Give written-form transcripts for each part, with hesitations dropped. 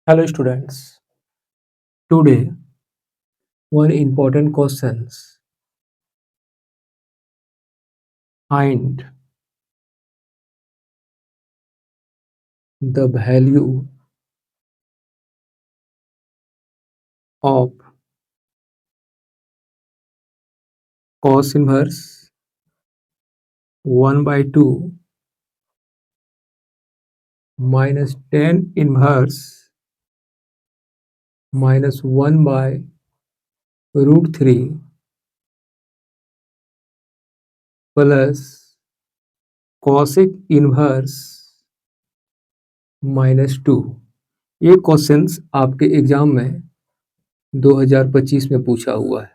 Hello students. Today one important questions find the value of cos inverse 1 by 2 minus tan inverse minus 1 by root 3 plus cosec inverse minus 2। ये questions आपके exam में 2025 में पूछा हुआ है।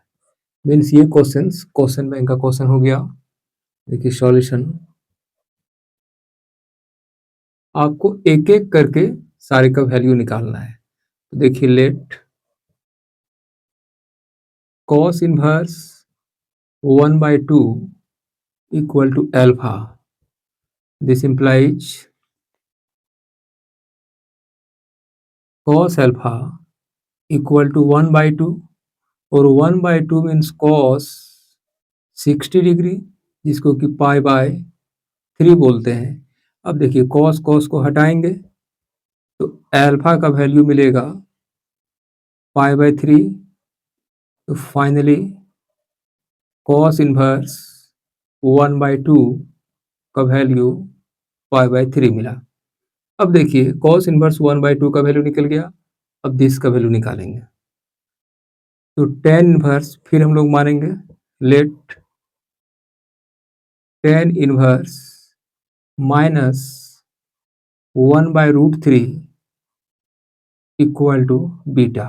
Means ये question bank का question हो गया। देखिए सॉल्यूशन आपको एक एक करके सारे का वैल्यू निकालना है। तो देखिए late cos inverse 1 by 2 equal to alpha. This implies cos alpha equal to 1 by 2 और 1 by 2 means cos 60 डिग्री जिसको कि पाई बाय 3 बोलते हैं। अब देखिए cos को हटाएंगे तो अल्फा का वैल्यू मिलेगा पाई बाय 3। तो फाइनली cos इनवर्स 1 by 2 का वैल्यू पाई बाय 3 मिला। अब देखिए cos इनवर्स 1 by 2 का वैल्यू निकल गया। अब दिस का वैल्यू निकालेंगे तो tan इनवर्स फिर हम लोग मानेंगे let tan inverse minus 1 by root 3 equal to beta.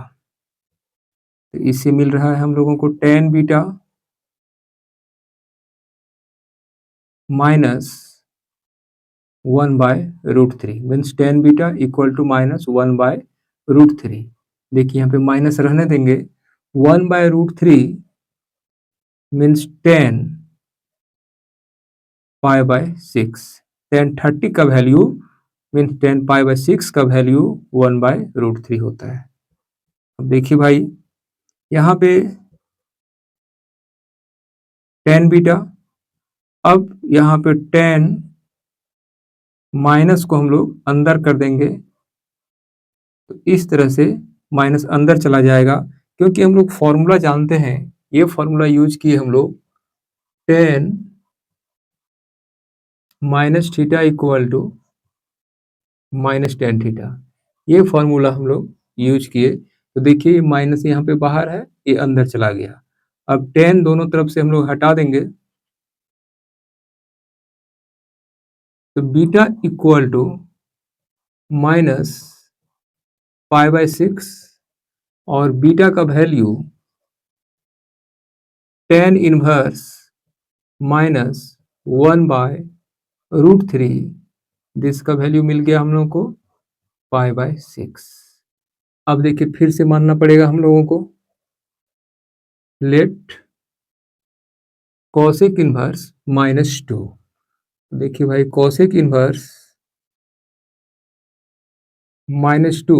तो इससे मिल रहा है हम लोगों को tan beta minus 1 by root 3 means tan beta equal to minus 1 by root 3। देखिए यहाँ पे माइनस रहने देंगे 1 by root 3 means 10 pi by 6। tan 30 का वैल्यू मीन्स 10 पाई बाय 6 का वैल्यू 1 बाय रूट 3 होता है। अब देखिए भाई यहाँ पे tan बीटा, अब यहाँ पे tan माइनस को हम लोग अंदर कर देंगे तो इस तरह से माइनस अंदर चला जाएगा क्योंकि हम लोग फॉर्मूला जानते हैं। ये फॉर्मूला यूज किए हम लोग tan minus theta equal to minus tan theta. ये फॉर्मूला हम लोग यूज किए तो देखिए माइनस यहाँ पे बाहर है, ये अंदर चला गया। अब tan दोनों तरफ से हम लोग हटा देंगे तो beta equal to minus pi by 6 और बीटा का value tan inverse minus 1 by root 3 this का वैल्यू मिल गया हम लोग को पाई बाय 6। अब देखिए फिर से मानना पड़ेगा हम लोगों को लेट कॉसेक इनवर्स माइनस 2। देखिए भाई cosec inverse minus 2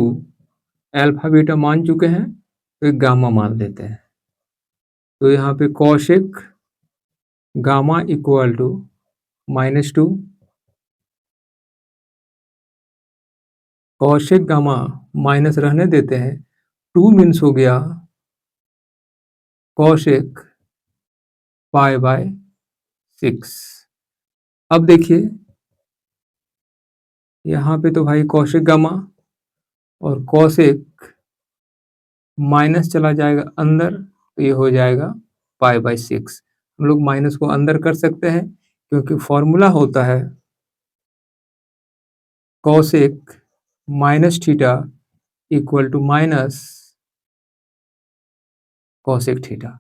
alpha beta मान चुके हैं तो एक गामा मान लेते हैं। तो यहाँ पे cosec gamma equal to minus 2, cosec gamma minus रहने देते हैं 2 मीन्स हो गया कॉसेक पाई बाय 6। अब देखिए यहाँ पे तो भाई कॉसेक गामा और कॉसेक माइनस चला जाएगा अंदर तो ये हो जाएगा पाई बाय 6। हम लोग माइनस को अंदर कर सकते हैं क्योंकि फॉर्मूला होता है cosec minus theta equal to minus cosec theta.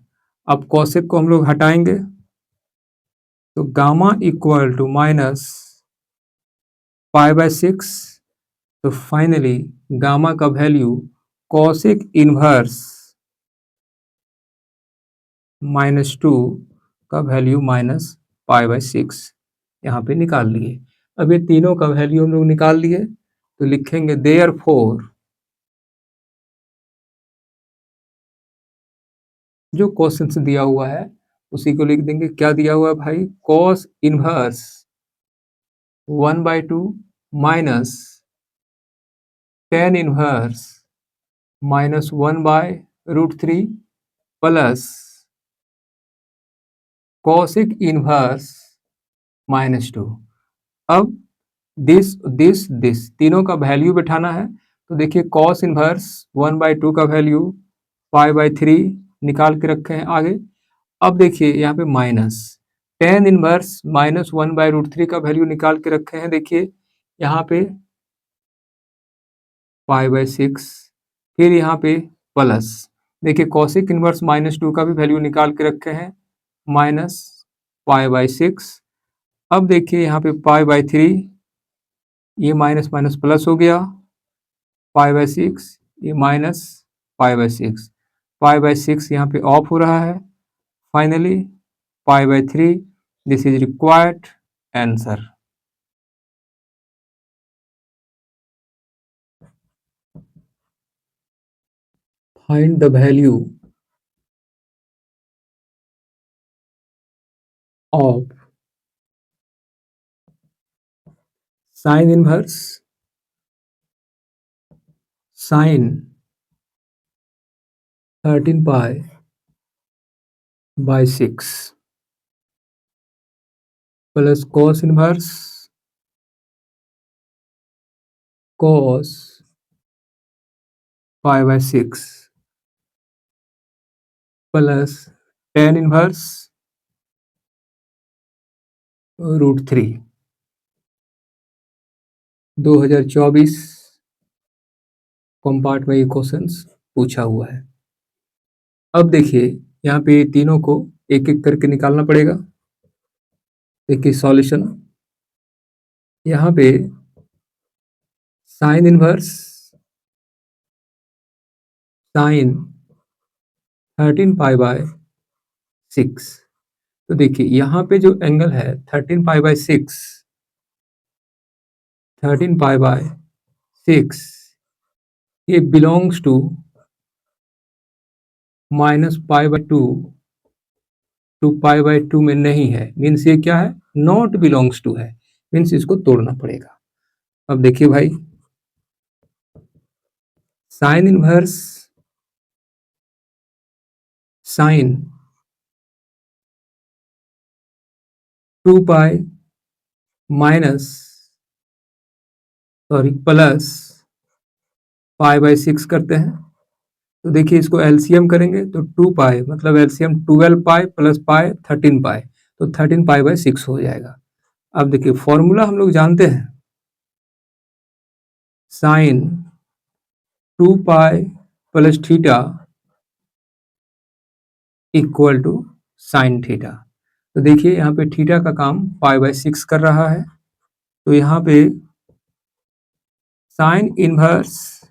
अब कॉसेक को हम लोग हटाएंगे तो gamma equal to minus pi by 6। तो फाइनली गामा का वैल्यू कॉसेक इनवर्स माइनस 2 का वैल्यू माइनस पाई बाय 6 यहाँ पे निकाल लिए। अब ये तीनों का वैल्यू हम लोग निकाल लिए तो लिखेंगे देयरफॉर जो क्वेश्चन से दिया हुआ है उसी को लिख देंगे। क्या दिया हुआ है भाई? Cos inverse 1/2 minus tan inverse -1/√3 plus cosec inverse -2। अब दिस तीनों का वैल्यू बिठाना है। तो देखिए कॉस इनवर्स 1/2 का वैल्यू π/3 निकाल के रखे हैं आगे। अब देखिए यहाँ पे माइनस टेन इनवर्स -1/√3 का वैल्यू निकाल के रखे हैं। देखिए यहाँ पे π/6, फिर यहाँ पे प्लस देखिए कॉसिक इनवर्स -2 का भी वैल्यू निकाल के रखे हैं -π/6। अब देखिए यहाँ पे π/3, ये माइनस माइनस प्लस हो गया, π/6 ये माइनस π/6, π/6 यहाँ पे ऑफ हो रहा है। Finally π/3, this is required answer. Find the value of sine inverse sine 13π/6 plus cos inverse cos π/6 plus tan inverse √3। 2024 compartment में ये क्वेश्चंस पूछा हुआ है। अब देखिए यहाँ पे तीनों को एक एक करके निकालना पड़ेगा। देखिए सॉल्यूशन, यहाँ पे साइन इनवर्स साइन 13π/6। तो देखिए यहाँ पे जो एंगल है 13π/6 ये बिलोंग्स टू -π/2 टू π/2 में नहीं है, मीन्स ये क्या है? नॉट बिलोंग्स टू है, मीन्स इसको तोड़ना पड़ेगा। अब देखिए भाई sine inverse sine 2π minus plus π/6 करते हैं। तो देखिए इसको एलसीएम करेंगे तो 2π मतलब एलसीएम 12π प्लस पाई 13π, तो 13π/6 हो जाएगा। अब देखिए फॉर्मूला हम लोग जानते हैं, sine 2π plus theta equal to sine theta. तो देखिए यहाँ पे थीटा का काम π/6 कर रहा है, तो यहाँ पे साइन इनवर्स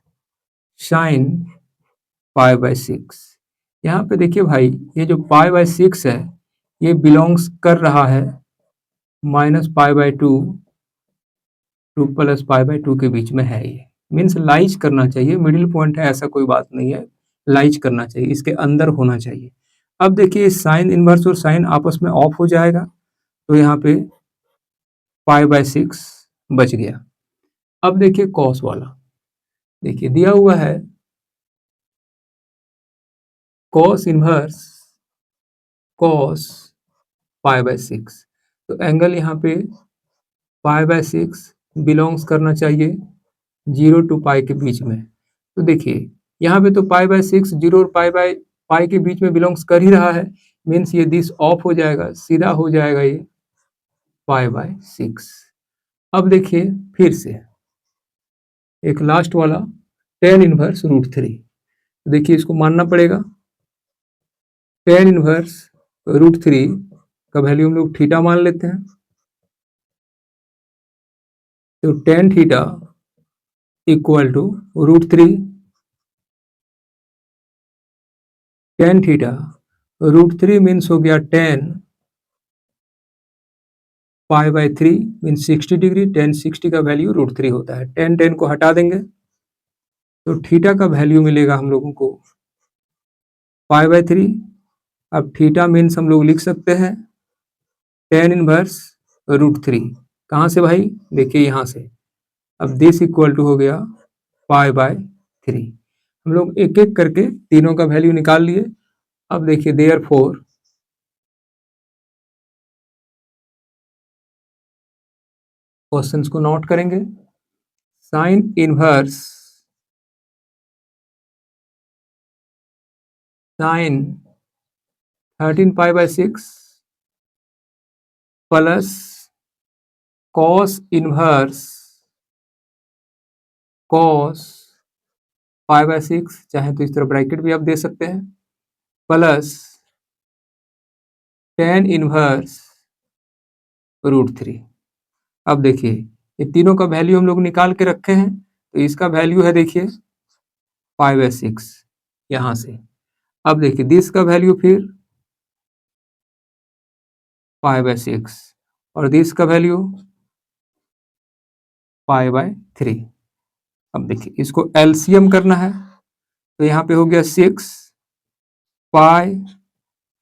साइन π/6। यहाँ पे देखिए भाई ये जो π/6 है ये बिलोंग्स कर रहा है -π/2 टू प्लस π/2 के बीच में है। ये मीन्स लाइज करना चाहिए, मिडिल पॉइंट है ऐसा कोई बात नहीं है, लाइज करना चाहिए, इसके अंदर होना चाहिए। अब देखिए साइन इनवर्स और साइन आपस में ऑफ हो जाएगा, तो यहाँ पे π/6 बच गया। अब देखिए कॉस वाला, देखिए दिया हुआ है कॉस इनवर्स कॉस π/6, तो एंगल यहाँ पे π/6 बिलोंग्स करना चाहिए 0 टू पाई के बीच में। तो देखिए यहाँ पे तो π/6 0 और पाई के बीच में बिलोंग्स कर ही रहा है, मीन्स ये दिस ऑफ हो जाएगा, सीधा हो जाएगा ये π/6। अब देखिए फिर से एक लास्ट वाला tan इनवर्स √3। देखिए इसको मानना पड़ेगा, tan इनवर्स √3 का वैल्यू हम लोग थीटा मान लेते हैं। तो tan theta equal to √3, tan theta √3 means हो गया tan π/3 मीन्स 60 डिग्री, tan 60 का वैल्यू √3 होता है। tan को हटा देंगे तो थीटा का वैल्यू मिलेगा हम लोगों को π/3 अब थीटा मीन्स हम लोग लिख सकते हैं tan इनवर्स √3। कहाँ से भाई? देखिए यहाँ से। अब दिस इक्वल टू हो गया π/3। हम लोग एक एक करके तीनों का वैल्यू निकाल लिए। अब देखिए देयरफॉर क्वेश्चंस को नोट करेंगे। Sine inverse sine 13π/6 plus cos inverse cos π/6, चाहे तो इस तरह ब्रैकेट भी आप दे सकते हैं, प्लस tan इनवर्स √3। अब देखिए ये तीनों का वैल्यू हम लोग निकाल के रखे हैं, तो इसका वैल्यू है देखिए π/6 यहाँ से। अब देखिए दिस का वैल्यू फिर π/6 और दिस का वैल्यू π/3। अब देखिए इसको एलसीएम करना है, तो यहाँ पे हो गया 6 पाई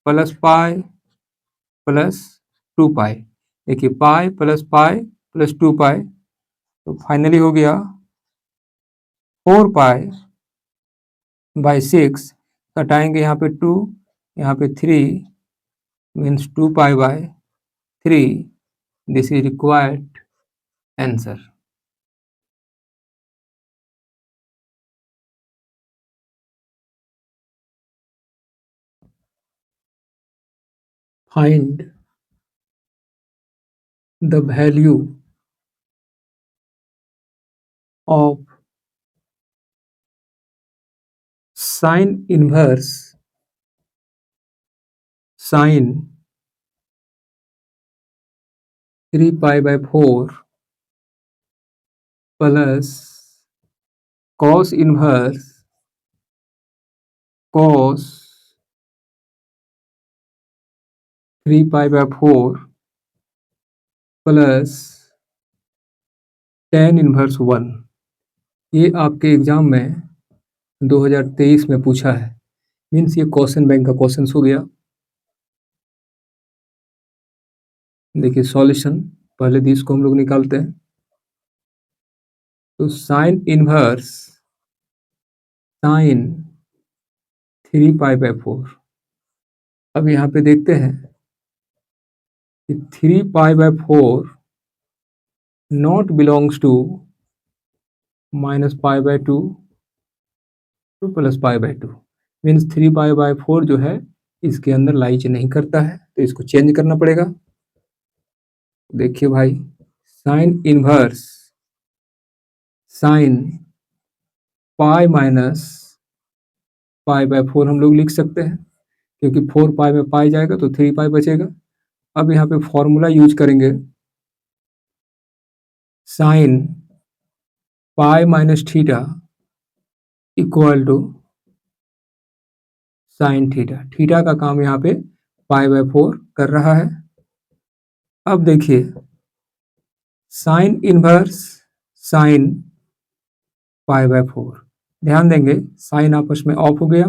प्लस पाई प्लस 2π। देखिए पाई प्लस 2π, तो फाइनली हो गया 4π/6। घटाएंगे यहाँ पे 2, यहाँ पे 3, means 2π/3। This is required answer. Find the value of sin inverse sin 3π/4 plus cos inverse cos 3π/4 plus tan inverse 1। ये आपके एग्जाम में 2023 में पूछा है, मीन्स ये क्वेश्चन बैंक का क्वेश्चन हो गया। देखिए सॉल्यूशन पहले दिस को हम लोग निकालते हैं, तो साइन इनवर्स साइन 3π/4। अब यहाँ पे देखते हैं कि 3π/4 not belongs to -π/2 to +π/2, means 3π/4 जो है इसके अंदर लाइच नहीं करता है, तो इसको चेंज करना पड़ेगा। देखिए भाई साइन इनवर्स साइन π-π/4 हम लोग लिख सकते हैं, क्योंकि 4π में पाई जाएगा तो 3π बचेगा। अब यहाँ पे फॉर्मूला यूज करेंगे, sine π-θ equal to sine theta. Theta का काम यहाँ पे π/4 कर रहा है। अब देखिए साइन इनवर्स साइन π/4, ध्यान देंगे साइन आपस में ऑफ हो गया,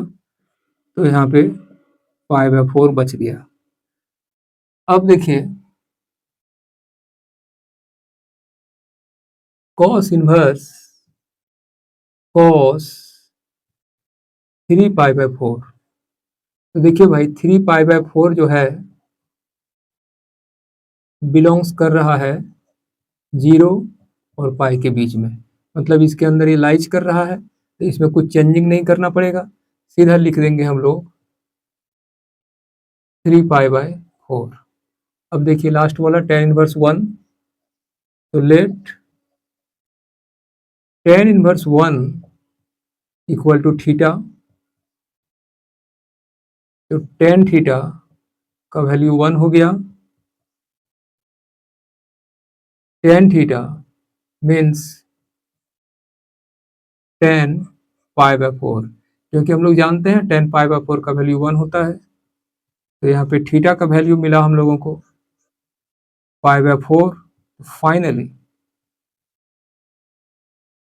तो यहाँ पे π/4 बच गया। अब देखिए cos इनवर्स cos 3π/4, तो देखिए भाई 3π/4 जो है बिलोंग्स कर रहा है 0 और पाई के बीच में, मतलब इसके अंदर ये लाइज कर रहा है, तो इसमें कुछ चेंजिंग नहीं करना पड़ेगा, सीधा लिख देंगे हम लोग 3π/4। अब देखिए लास्ट वाला tan इनवर्स 1, तो let tan inverse 1 equal to theta, तो tan थीटा का वैल्यू 1 हो गया। tan थीटा मीन्स tan π/4, क्योंकि हम लोग जानते हैं tan π/4 का वैल्यू 1 होता है, तो यहाँ पे थीटा का वैल्यू मिला हम लोगों को π/4। फाइनली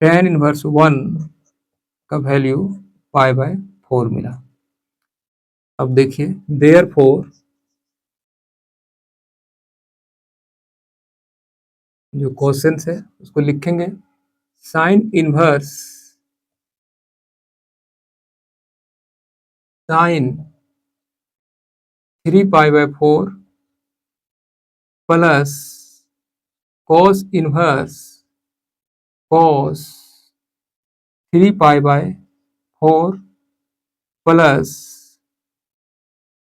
tan इनवर्स 1 का वैल्यू π/4 मिला। अब देखिए देयरफॉर जो क्वेश्चन है उसको लिखेंगे sine inverse sine 3 pi by four plus cos inverse cos 3 pi by four plus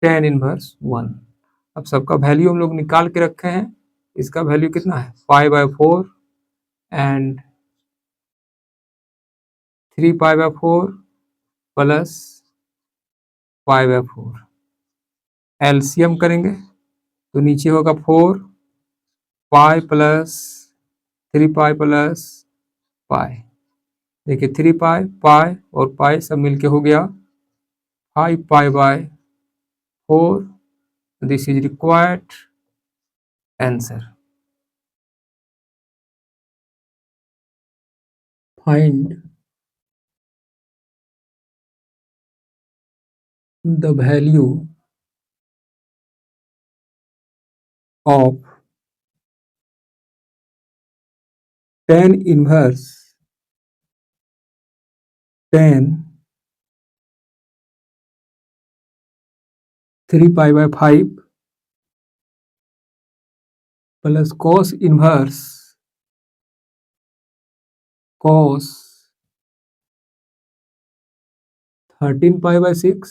tan inverse 1। अब सबका वैल्यू हम लोग निकाल के रखे हैं। इसका वैल्यू कितना है 5/4 एंड 3 पाई/4 प्लस 5/4। एलसीएम करेंगे तो नीचे होगा 4 pi plus 3 pi plus pi. देखिए 3 पाई पाई और पाई सब मिलके हो गया 5 pi by four. This is required answer. Find the value of tan inverse tan 3 pi by five plus cos inverse cos 13 पाई/6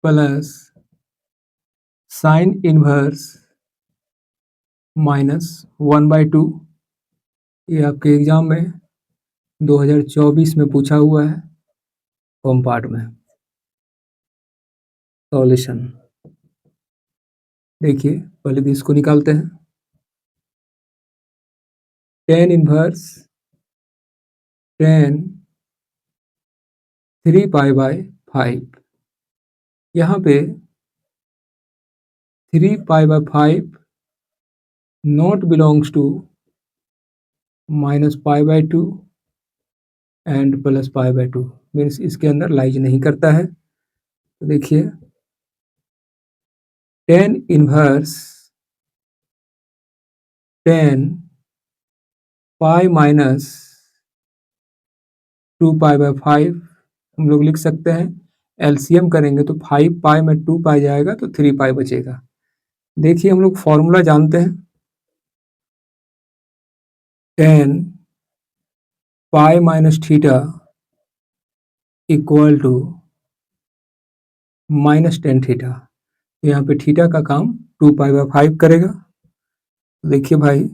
प्लस साइन इनवर्स -1/2। ये आपके एग्जाम में 2024 में पूछा हुआ है होम पार्ट में। सॉल्यूशन देखिए पहले तो इसको निकालते हैं। tan इनवर्स tan 3 पाई/5 यहाँ पे 3 पाई/5 नॉट बिलोंग्स टू -पाई/2 एंड प्लस पाई/2 मीन्स इसके अंदर लाइज नहीं करता है। तो देखिए tan inverse tan pi minus 2 pi by five हम लोग लिख सकते हैं। एलसीएम करेंगे तो 5 पाई में 2 पाई जाएगा तो 3 पाई बचेगा। देखिए हम लोग फॉर्मूला जानते हैं tan pi minus theta equal to -tan theta. यहाँ पे थीटा का काम 2 पाई/5 करेगा। देखिए भाई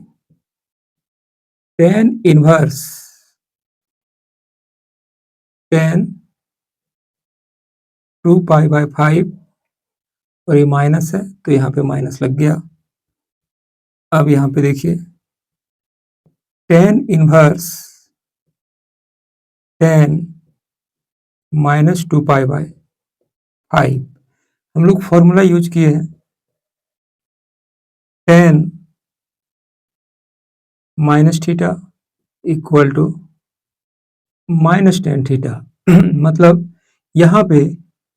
tan इनवर्स tan 2 पाई/5 और ये माइनस है तो यहाँ पे माइनस लग गया। अब यहाँ पे देखिए tan इनवर्स tan -2 पाई/5 हम लोग फॉर्मूला यूज किए हैं tan minus theta equal to -tan theta. मतलब यहाँ पे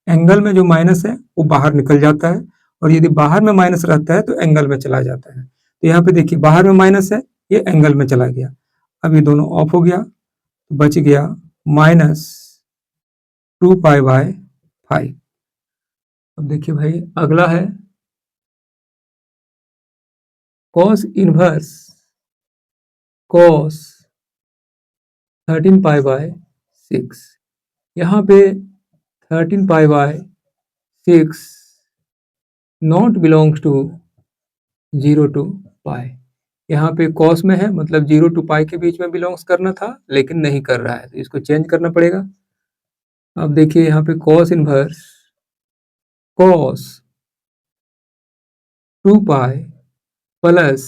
एंगल में जो माइनस है वो बाहर निकल जाता है और यदि बाहर में माइनस रहता है तो एंगल में चला जाता है। तो यहाँ पे देखिए बाहर में माइनस है ये एंगल में चला गया। अब ये दोनों ऑफ हो गया तो बच गया -2 पाई/5। अब देखिए भाई अगला है cos इनवर्स cos 13 पाई/6। यहाँ पे 13 पाई/6 नॉट बिलोंग्स टू 0 टू पाई। यहाँ पे cos में है मतलब 0 टू पाई के बीच में बिलोंग्स करना था लेकिन नहीं कर रहा है तो इसको चेंज करना पड़ेगा। अब देखिए यहाँ पे cos inverse cos 2 pi plus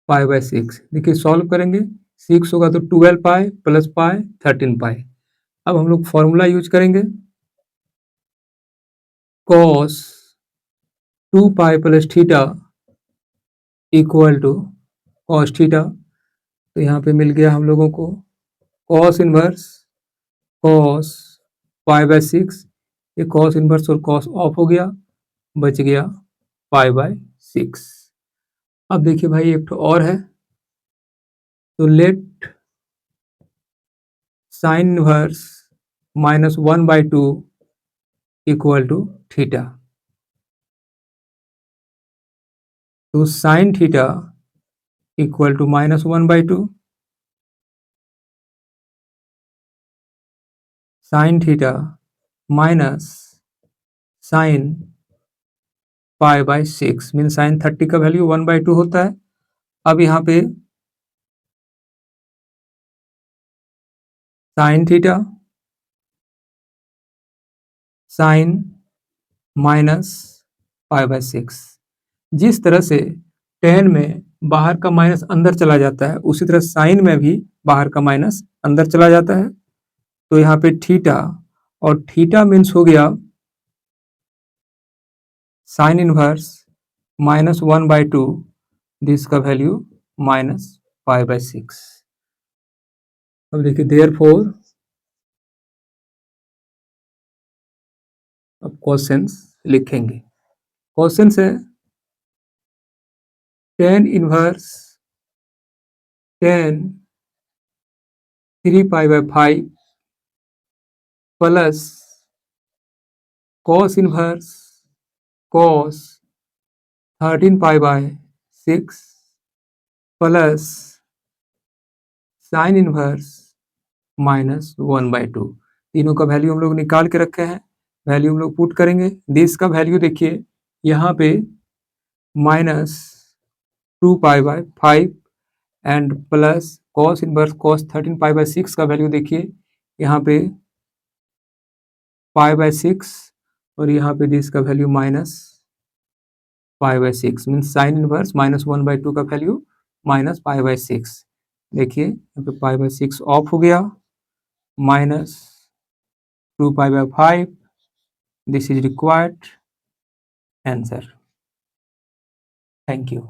पाई/6। देखिए सॉल्व करेंगे 6 होगा तो 12 पाई प्लस पाई 13 पाई। अब हम लोग फॉर्मूला यूज करेंगे cos 2 pi plus theta equal to cos theta. तो यहाँ पे मिल गया हम लोगों को cos इनवर्स cos π/6, ये cos इनवर्स और cos ऑफ हो गया, बच गया π/6। अब देखिए भाई एक तो और है, तो let sin inverse -1/2 equal to theta. तो sin theta equal to -1/2, sin theta minus sin π/6 mean sin 30 का वैल्यू 1/2 होता है। अब यहाँ पे sin थीटा sin माइनस π/6, जिस तरह से tan में बाहर का माइनस अंदर चला जाता है, उसी तरह sin में भी बाहर का माइनस अंदर चला जाता है। तो यहाँ पे थीटा, और थीटा मीन्स हो गया साइन इनवर्स -1/2, जिसका वैल्यू -π/6। अब देखिए देयरफॉर, अब क्वेश्चंस लिखेंगे। क्वेश्चन है tan inverse tan 3π/5 plus cos inverse cos 13π/6 plus sine inverse -1/2। तीनों का वैल्यू हम लोग निकाल के रखे हैं, वैल्यू हम लोग पुट करेंगे। दिस का वैल्यू देखिए यहाँ पे -2π/5 and plus cos inverse cos 13π/6 का वैल्यू देखिए यहाँ पे π/6, और यहाँ पे दिस का वैल्यू -π/6 मीन्स साइन इनवर्स -1/2 का वैल्यू -π/6। देखिए यहाँ पे π/6 ऑफ हो गया, -2π/5, this is required answer. Thank you.